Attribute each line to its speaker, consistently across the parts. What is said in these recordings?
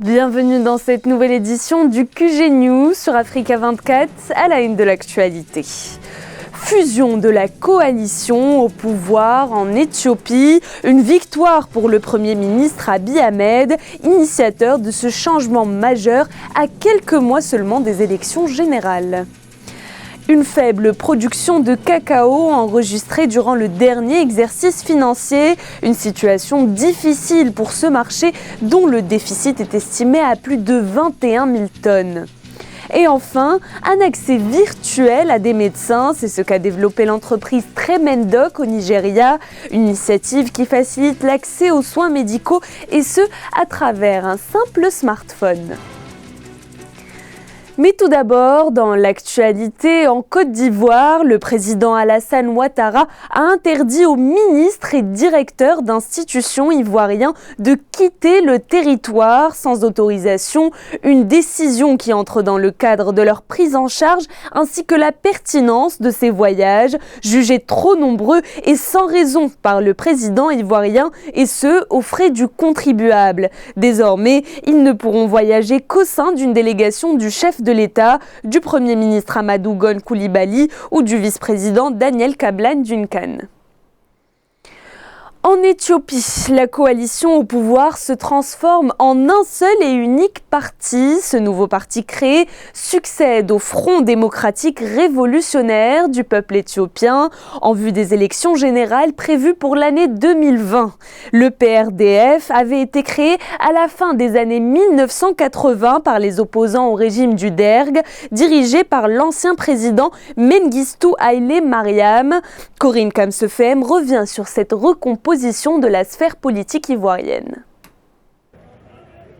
Speaker 1: Bienvenue dans cette nouvelle édition du QG News sur Africa 24 à la une de l'actualité. Fusion de la coalition au pouvoir en Éthiopie, une victoire pour le Premier ministre Abiy Ahmed, initiateur de ce changement majeur à quelques mois seulement des élections générales. Une faible production de cacao enregistrée durant le dernier exercice financier, une situation difficile pour ce marché dont le déficit est estimé à plus de 21 000 tonnes. Et enfin, un accès virtuel à des médecins, c'est ce qu'a développé l'entreprise Tremendoc au Nigeria, une initiative qui facilite l'accès aux soins médicaux et ce, à travers un simple smartphone. Mais tout d'abord, dans l'actualité en Côte d'Ivoire, le président Alassane Ouattara a interdit aux ministres et directeurs d'institutions ivoiriens de quitter le territoire sans autorisation, une décision qui entre dans le cadre de leur prise en charge ainsi que la pertinence de ces voyages, jugés trop nombreux et sans raison par le président ivoirien et ce, aux frais du contribuable. Désormais, ils ne pourront voyager qu'au sein d'une délégation du chef de l'État, du Premier ministre Amadou Gon Coulibaly ou du vice-président Daniel Kablan Duncan. En Éthiopie, la coalition au pouvoir se transforme en un seul et unique parti. Ce nouveau parti créé succède au Front démocratique révolutionnaire du peuple éthiopien en vue des élections générales prévues pour l'année 2020. Le PRDF avait été créé à la fin des années 1980 par les opposants au régime du Derg, dirigé par l'ancien président Mengistu Haile Mariam. Corinne Kamsefem revient sur cette recomposition de la sphère politique ivoirienne.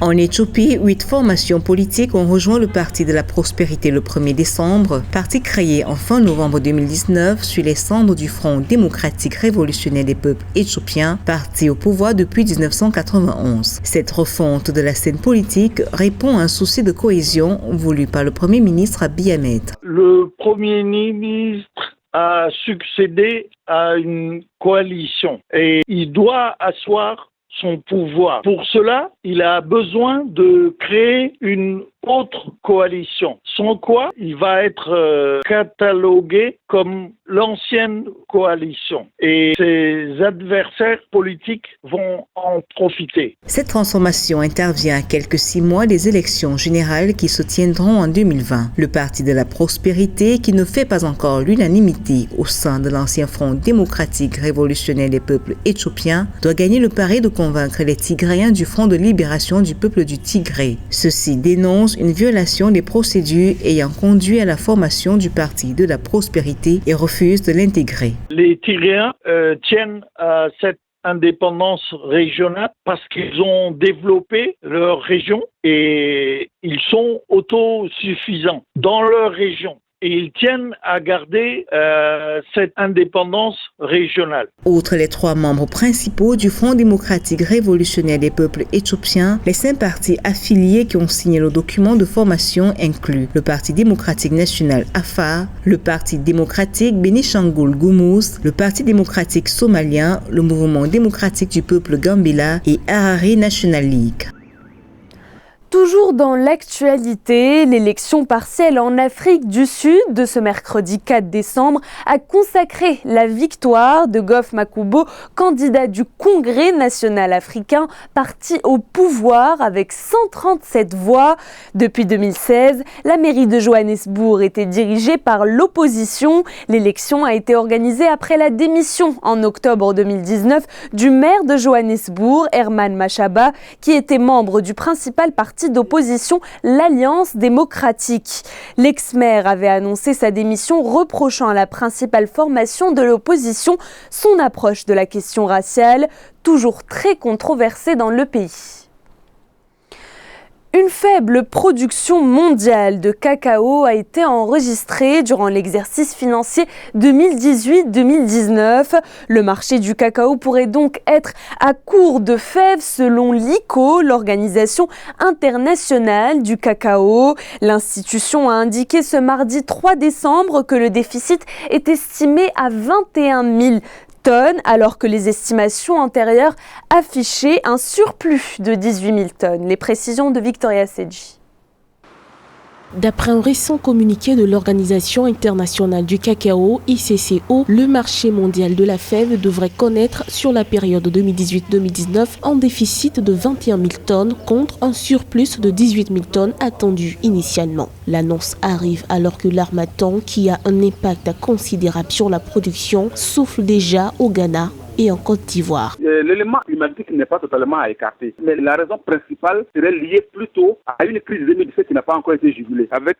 Speaker 2: En Éthiopie, 8 formations politiques ont rejoint le Parti de la Prospérité le 1er décembre, parti créé en fin novembre 2019 sur les cendres du Front démocratique révolutionnaire des peuples éthiopiens, parti au pouvoir depuis 1991. Cette refonte de la scène politique répond à un souci de cohésion voulu par le Premier ministre Abiy Ahmed.
Speaker 3: Le Premier ministre a succédé à une coalition et il doit asseoir son pouvoir. Pour cela, il a besoin de créer une autre coalition, sans quoi il va être catalogué comme l'ancienne coalition et ses adversaires politiques vont en profiter.
Speaker 2: Cette transformation intervient à quelques 6 mois des élections générales qui se tiendront en 2020. Le Parti de la Prospérité, qui ne fait pas encore l'unanimité au sein de l'ancien Front démocratique révolutionnaire des peuples éthiopiens, doit gagner le pari de convaincre les Tigréens du Front de libération du peuple du Tigré. Ceux-ci dénoncent une violation des procédures ayant conduit à la formation du Parti de la Prospérité et refusent de l'intégrer.
Speaker 3: Les Tigréens tiennent à cette indépendance régionale parce qu'ils ont développé leur région et ils sont autosuffisants dans leur région. Et ils tiennent à garder cette indépendance régionale.
Speaker 2: Outre les 3 membres principaux du Front démocratique révolutionnaire des peuples éthiopiens, les 5 partis affiliés qui ont signé le document de formation incluent le Parti démocratique national Afar, le Parti démocratique Bénishangul Gumuz, le Parti démocratique somalien, le Mouvement démocratique du peuple Gambela et Harare National League.
Speaker 1: Toujours dans l'actualité, l'élection partielle en Afrique du Sud de ce mercredi 4 décembre a consacré la victoire de Goff Makubo, candidat du Congrès national africain, parti au pouvoir avec 137 voix. Depuis 2016, la mairie de Johannesburg était dirigée par l'opposition. L'élection a été organisée après la démission en octobre 2019 du maire de Johannesburg, Herman Mashaba, qui était membre du principal parti d'opposition, l'Alliance démocratique. L'ex-maire avait annoncé sa démission, reprochant à la principale formation de l'opposition son approche de la question raciale, toujours très controversée dans le pays. Une faible production mondiale de cacao a été enregistrée durant l'exercice financier 2018-2019. Le marché du cacao pourrait donc être à court de fèves selon l'ICO, l'Organisation internationale du cacao. L'institution a indiqué ce mardi 3 décembre que le déficit est estimé à 21 000 tonnes, alors que les estimations antérieures affichaient un surplus de 18 000 tonnes. Les précisions de Victoria Sedji.
Speaker 4: D'après un récent communiqué de l'Organisation internationale du cacao, ICCO, le marché mondial de la fève devrait connaître sur la période 2018-2019 un déficit de 21 000 tonnes contre un surplus de 18 000 tonnes attendu initialement. L'annonce arrive alors que l'harmattan, qui a un impact considérable sur la production, souffle déjà au Ghana et en Côte d'Ivoire.
Speaker 5: L'élément climatique n'est pas totalement à écarter, mais la raison principale serait liée plutôt à une crise de 2017 qui n'a pas encore été jugulée, avec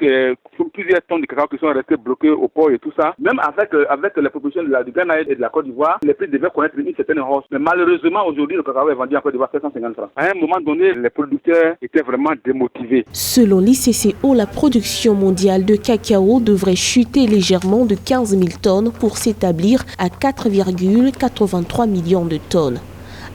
Speaker 5: plusieurs tonnes de cacao qui sont restées bloquées au port et tout ça. Même avec la proposition du Ghana et de la Côte d'Ivoire, les prix devaient connaître une certaine hausse. Mais malheureusement, aujourd'hui, le cacao est vendu en Côte d'Ivoire 750 francs. À un moment donné, les producteurs étaient vraiment démotivés.
Speaker 4: Selon l'ICCO, la production mondiale de cacao devrait chuter légèrement de 15 000 tonnes pour s'établir à 4,83 millions de tonnes,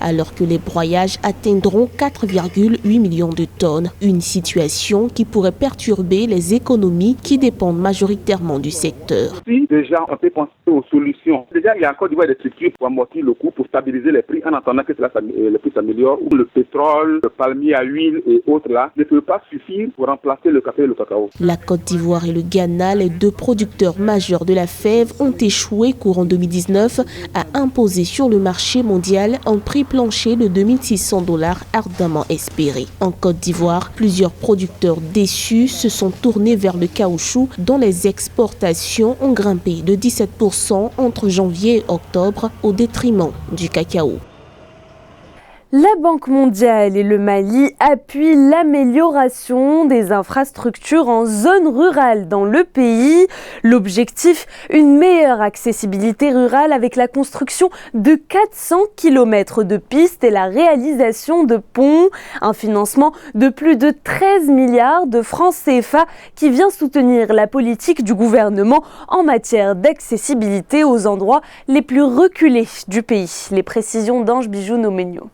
Speaker 4: alors que les broyages atteindront 4,8 millions de tonnes. Une situation qui pourrait perturber les économies qui dépendent majoritairement du secteur.
Speaker 5: Si déjà on peut penser aux solutions, déjà il y a encore des structures pour amortir le coût, pour stabiliser les prix en attendant que les prix s'améliorent, ou le pétrole, le palmier à huile et autres là, ne peut pas suffire pour remplacer le café et le cacao.
Speaker 4: La Côte d'Ivoire et le Ghana, les deux producteurs majeurs de la fève, ont échoué courant 2019 à imposer sur le marché mondial un prix plancher de 2 600 $ ardemment espéré. En Côte d'Ivoire, plusieurs producteurs déçus se sont tournés vers le caoutchouc dont les exportations ont grimpé de 17% entre janvier et octobre au détriment du cacao.
Speaker 1: La Banque mondiale et le Mali appuient l'amélioration des infrastructures en zone rurale dans le pays. L'objectif, une meilleure accessibilité rurale avec la construction de 400 km de pistes et la réalisation de ponts. Un financement de plus de 13 milliards de francs CFA qui vient soutenir la politique du gouvernement en matière d'accessibilité aux endroits les plus reculés du pays. Les précisions d'Ange Bijou-Nomenio.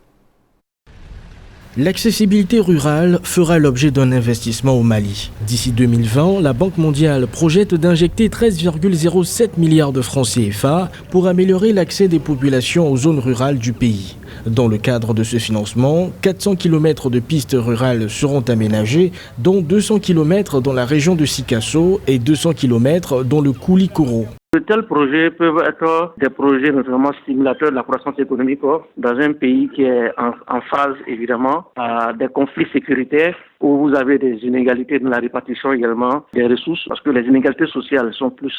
Speaker 6: L'accessibilité rurale fera l'objet d'un investissement au Mali. D'ici 2020, la Banque mondiale projette d'injecter 13,07 milliards de francs CFA pour améliorer l'accès des populations aux zones rurales du pays. Dans le cadre de ce financement, 400 km de pistes rurales seront aménagées, dont 200 km dans la région de Sikasso et 200 km dans le Koulikoro.
Speaker 7: De tels projets peuvent être des projets notamment stimulateurs de la croissance économique dans un pays qui est en phase évidemment à des conflits sécuritaires où vous avez des inégalités dans la répartition également des ressources parce que les inégalités sociales sont plus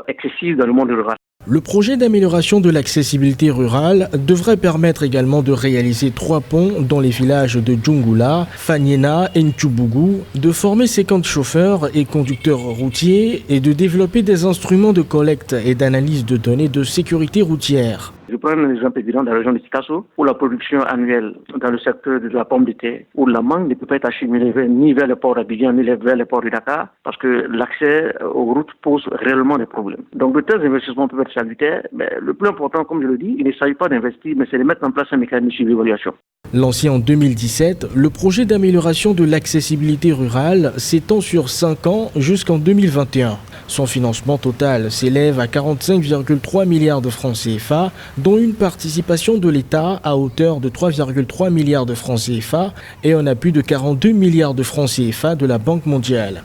Speaker 7: excessives dans le monde rural.
Speaker 6: Le projet d'amélioration de l'accessibilité rurale devrait permettre également de réaliser 3 ponts dans les villages de Djungula, Fanyena et Ntchoubougou, de former 50 chauffeurs et conducteurs routiers et de développer des instruments de collecte et d'analyse de données de sécurité routière.
Speaker 7: Je prends un exemple évident dans la région de Sikasso, où la production annuelle dans le secteur de la pomme de terre, où la mangue ne peut pas être acheminée ni vers le port d'Abidjan, ni vers le port de Dakar, parce que l'accès aux routes pose réellement des problèmes. Donc de tels investissements peuvent être salutaires, mais le plus important, comme je le dis, il ne s'agit pas d'investir, mais c'est de mettre en place un mécanisme de suivi-évaluation.
Speaker 6: Lancé en 2017, le projet d'amélioration de l'accessibilité rurale s'étend sur 5 ans jusqu'en 2021. Son financement total s'élève à 45,3 milliards de francs CFA, dont une participation de l'État à hauteur de 3,3 milliards de francs CFA et un appui de 42 milliards de francs CFA de la Banque mondiale.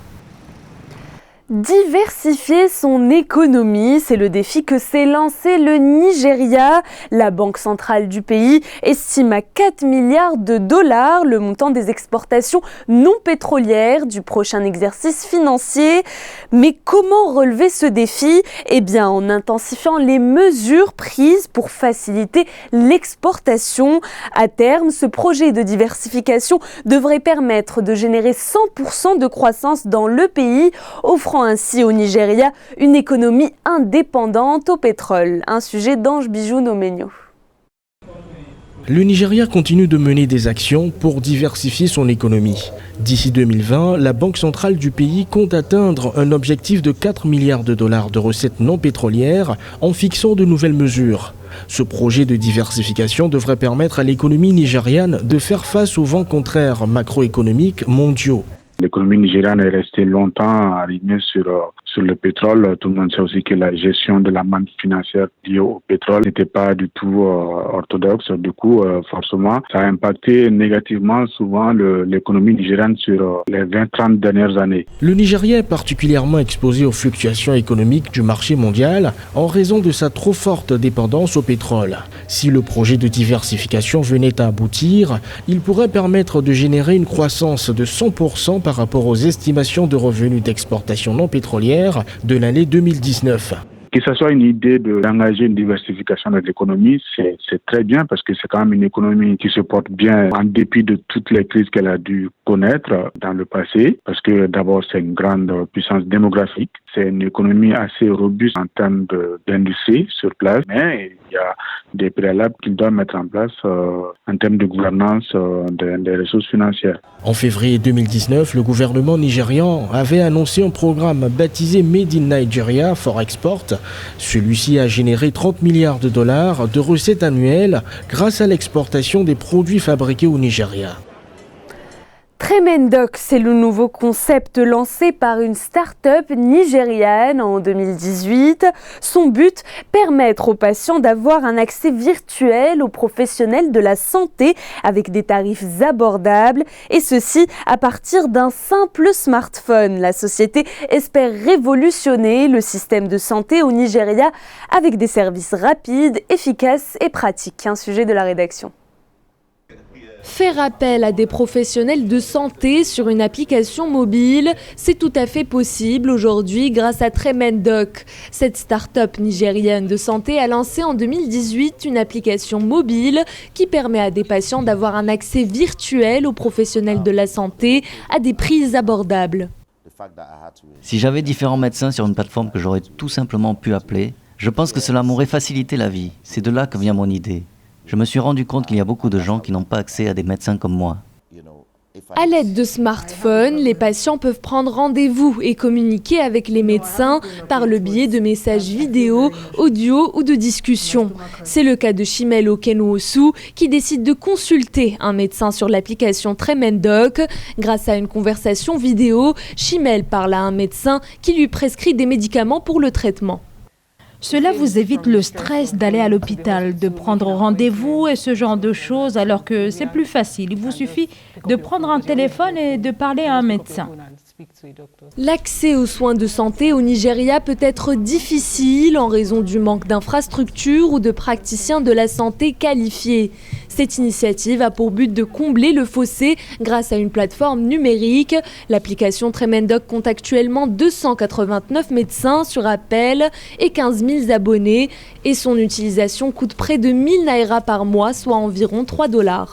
Speaker 1: Diversifier son économie, c'est le défi que s'est lancé le Nigeria. La banque centrale du pays estime à 4 milliards de dollars le montant des exportations non pétrolières du prochain exercice financier. Mais comment relever ce défi ? Eh bien, en intensifiant les mesures prises pour faciliter l'exportation. À terme, ce projet de diversification devrait permettre de générer 100% de croissance dans le pays, offrant ainsi au Nigeria une économie indépendante au pétrole. Un sujet d'Ange Bijou-Nomenio.
Speaker 6: Le Nigeria continue de mener des actions pour diversifier son économie. D'ici 2020, la Banque centrale du pays compte atteindre un objectif de 4 milliards de dollars de recettes non pétrolières en fixant de nouvelles mesures. Ce projet de diversification devrait permettre à l'économie nigériane de faire face aux vents contraires macroéconomiques mondiaux.
Speaker 8: L'économie nigériane est restée longtemps alignée sur sur le pétrole. Tout le monde sait aussi que la gestion de la manne financière liée au pétrole n'était pas du tout orthodoxe. Du coup, forcément, ça a impacté négativement souvent l'économie nigériane sur les 20-30 dernières années.
Speaker 6: Le Nigeria est particulièrement exposé aux fluctuations économiques du marché mondial en raison de sa trop forte dépendance au pétrole. Si le projet de diversification venait à aboutir, il pourrait permettre de générer une croissance de 100% par rapport aux estimations de revenus d'exportation non pétrolière de l'année 2019.
Speaker 8: Que ce soit une idée d'engager une diversification de l'économie, c'est très bien parce que c'est quand même une économie qui se porte bien en dépit de toutes les crises qu'elle a dû connaître dans le passé. Parce que d'abord, c'est une grande puissance démographique. C'est une économie assez robuste en termes d'industrie sur place. Mais il y a des préalables qu'il doit mettre en place en termes de gouvernance des ressources financières.
Speaker 6: En février 2019, le gouvernement nigérian avait annoncé un programme baptisé Made in Nigeria for Export. Celui-ci a généré 30 milliards de dollars de recettes annuelles grâce à l'exportation des produits fabriqués au Nigeria.
Speaker 1: Tremendoc, c'est le nouveau concept lancé par une start-up nigériane en 2018. Son but, permettre aux patients d'avoir un accès virtuel aux professionnels de la santé avec des tarifs abordables et ceci à partir d'un simple smartphone. La société espère révolutionner le système de santé au Nigeria avec des services rapides, efficaces et pratiques. Un sujet de la rédaction.
Speaker 9: Faire appel à des professionnels de santé sur une application mobile, c'est tout à fait possible aujourd'hui grâce à Tremendoc. Cette start-up nigérienne de santé a lancé en 2018 une application mobile qui permet à des patients d'avoir un accès virtuel aux professionnels de la santé à des prix abordables.
Speaker 10: Si j'avais différents médecins sur une plateforme que j'aurais tout simplement pu appeler, je pense que cela m'aurait facilité la vie. C'est de là que vient mon idée. Je me suis rendu compte qu'il y a beaucoup de gens qui n'ont pas accès à des médecins comme moi.
Speaker 9: À l'aide de smartphones, les patients peuvent prendre rendez-vous et communiquer avec les médecins par le biais de messages vidéo, audio ou de discussions. C'est le cas de Chimel Okenwosu qui décide de consulter un médecin sur l'application Tremendoc. Grâce à une conversation vidéo, Chimel parle à un médecin qui lui prescrit des médicaments pour le traitement.
Speaker 11: Cela vous évite le stress d'aller à l'hôpital, de prendre rendez-vous et ce genre de choses, alors que c'est plus facile. Il vous suffit de prendre un téléphone et de parler à un médecin.
Speaker 9: L'accès aux soins de santé au Nigeria peut être difficile en raison du manque d'infrastructures ou de praticiens de la santé qualifiés. Cette initiative a pour but de combler le fossé grâce à une plateforme numérique. L'application Tremendoc compte actuellement 289 médecins sur appel et 15 000 abonnés. Et son utilisation coûte près de 1000 naira par mois, soit environ $3.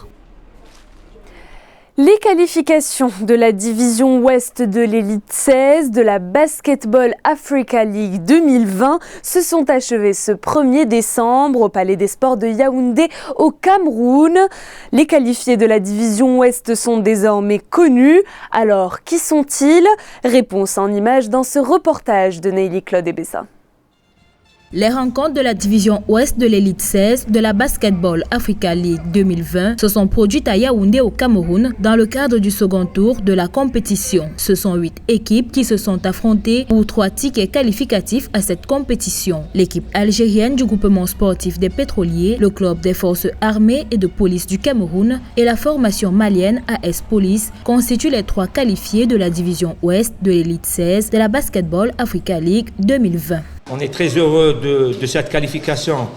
Speaker 1: Les qualifications de la division ouest de l'élite 16 de la Basketball Africa League 2020 se sont achevées ce 1er décembre au Palais des Sports de Yaoundé au Cameroun. Les qualifiés de la division ouest sont désormais connus. Alors, qui sont-ils? Réponse en images dans ce reportage de Neily Claude Ebessa.
Speaker 12: Les rencontres de la division ouest de l'élite 16 de la Basketball Africa League 2020 se sont produites à Yaoundé au Cameroun dans le cadre du second tour de la compétition. Ce sont 8 équipes qui se sont affrontées pour 3 tickets qualificatifs à cette compétition. L'équipe algérienne du groupement sportif des pétroliers, le club des forces armées et de police du Cameroun et la formation malienne AS Police constituent les 3 qualifiés de la division ouest de l'élite 16 de la Basketball Africa League 2020.
Speaker 13: On est très heureux de cette qualification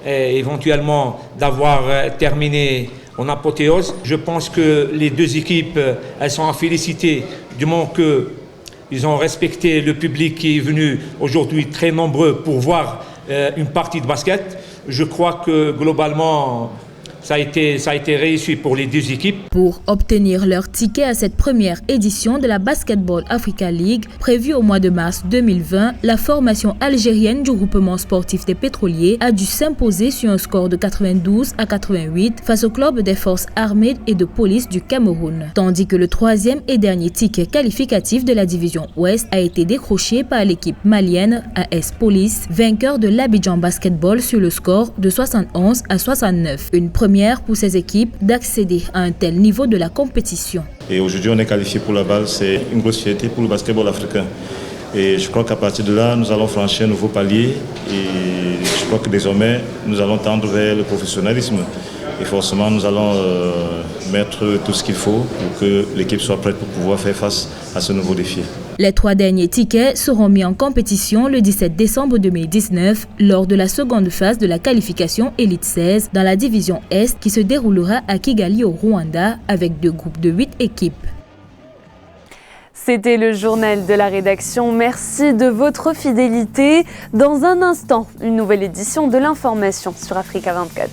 Speaker 13: et éventuellement d'avoir terminé en apothéose. Je pense que les 2 équipes, elles sont à féliciter du moment qu'ils ont respecté le public qui est venu aujourd'hui très nombreux pour voir une partie de basket. Je crois que globalement, ça a été réussi pour les 2 équipes.
Speaker 12: Pour obtenir leur ticket à cette première édition de la Basketball Africa League, prévue au mois de mars 2020, la formation algérienne du groupement sportif des pétroliers a dû s'imposer sur un score de 92-88 face au club des forces armées et de police du Cameroun. Tandis que le 3e et dernier ticket qualificatif de la division ouest a été décroché par l'équipe malienne AS Police, vainqueur de l'Abidjan Basketball sur le score de 71-69. Une première pour ces équipes d'accéder à un tel niveau de la compétition.
Speaker 14: Et aujourd'hui, on est qualifié pour la balle. C'est une grosse fierté pour le basketball africain. Et je crois qu'à partir de là, nous allons franchir un nouveau palier. Et je crois que désormais, nous allons tendre vers le professionnalisme. Et forcément, nous allons mettre tout ce qu'il faut pour que l'équipe soit prête pour pouvoir faire face à ce nouveau défi.
Speaker 12: Les 3 derniers tickets seront mis en compétition le 17 décembre 2019 lors de la seconde phase de la qualification Elite 16 dans la division Est qui se déroulera à Kigali au Rwanda avec 2 groupes de 8 équipes.
Speaker 1: C'était le journal de la rédaction. Merci de votre fidélité. Dans un instant, une nouvelle édition de l'information sur Africa 24.